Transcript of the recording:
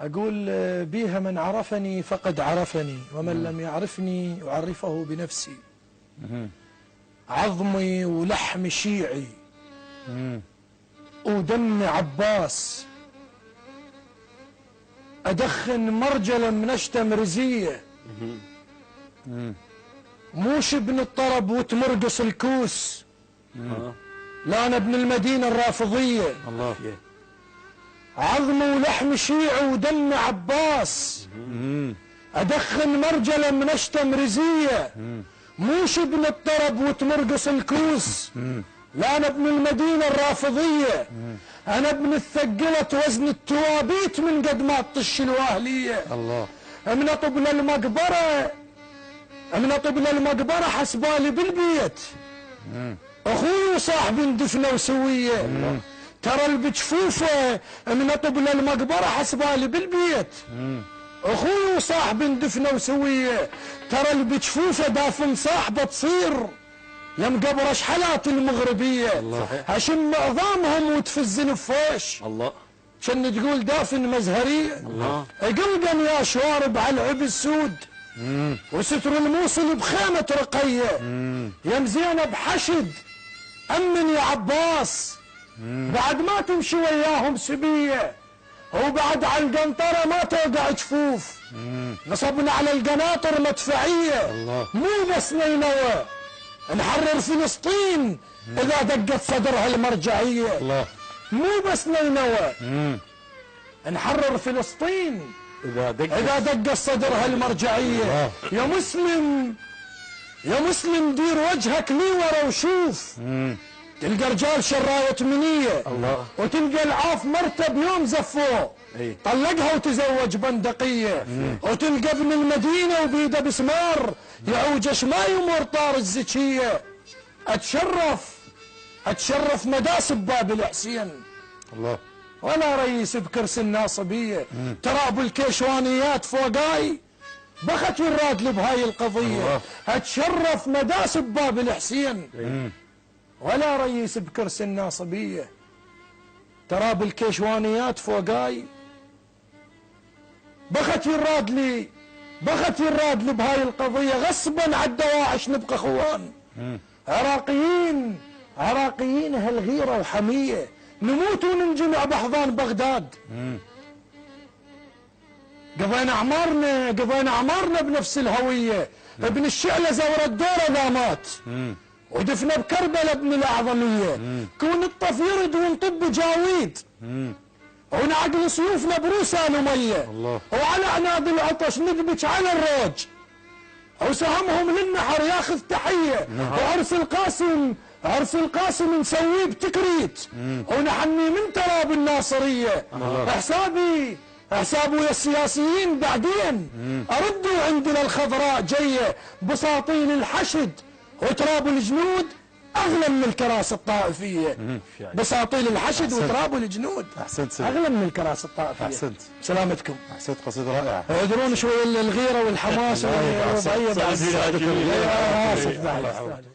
أقول بيها من عرفني فقد عرفني ومن لم يعرفني أعرفه بنفسي. عظمي ولحم شيعي ودم عباس، أدخن مرجلة من أشتم رزية، موش ابن الطرب وتمرقص الكوس، لا أنا ابن المدينة الرافضية. الله. عظم ولحم شيعي ودم عباس، أدخن مرجلة من أشتم رزية، موش ابن الطرب وتمرقص الكوس، لا أنا ابن المدينة الرافضية. أنا ابن الثقلة وزن التوابيت من قد ما تطش الواهلية. الله. من أطب للمقبرة، من أطب للمقبرة حسبالي بالبيت، أخوي وصاحبي اندفنوا سوية. ترى البجفوفة من أطب للمقبرة حسبالي بالبيت، أخوي وصاحبي اندفنوا سوية. ترى البجفوفة دافن صاحبه تصير يا مقبرش حالات المغربية. هشم عظامهم وتفز نفوش. الله. كان تقول دافن مزهرية. الله. قلقن يا شوارب على العب السود، وستر الموصل بخيمة رقية. يا مزينة بحشد أمن يا عباس، بعد ما تمشي وياهم سبية، وبعد على القنطرة ما توقع جفوف. نصبنا على القناطر مدفعية. الله. مو بس نينوى، نحرر فلسطين إذا دقت صدرها المرجعية. الله. مو بس نينوى، نحرر فلسطين إذا دقت صدرها المرجعية. يا مسلم، يا مسلم دير وجهك لي ورا وشوف، تلقى رجال شراية منية. الله. وتلقى العاف مرتب يوم زفوه طلقها وتزوج بندقية. وتلقى ابن المدينة وبيده بسمار يعوج شماي ومرطار الزكية. اتشرف مداس بباب الحسين. الله. ولا رئيس بكرسي الناصبية. ترى ابو الكيشوانيات فوقاي بخت الرادل بهاي القضية. اتشرف مداس بباب الحسين، ولا رئيس بكرسي الناصبية. ترى بالكيشوانيات فوقاي بخت الرادل بهاي القضية. غصبا على الدواعش نبقى اخوان، عراقيين هالغيرة وحمية، نموت وننجمع باحضان بغداد. قضينا اعمارنا بنفس الهوية. ابن الشعلة زور الدورة ذا مات، ودفنا بكربلاء ابن الأعظمية. كون الطف يرد ونطب جاويد، ونعقل سيوفنا بروسان ومية. وعلى عناد العطش نذبج على الروج، وسهمهم للنحر ياخذ تحية. وعرس القاسم نسويه بتكريت، ونحني من تراب الناصرية. حسابي يا السياسيين بعدين أردوا عندنا الخضراء جاية. بساطين الحشد وتراب الجنود أغلى من الكراسي الطائفية. بساطيل الحشد وتراب الجنود أغلى من الكراسي الطائفية. أحسنت. سلامتكم. أحسنت، قصيدة رائعة. يدرون شوي الغيرة والحماس والوضعية بعد.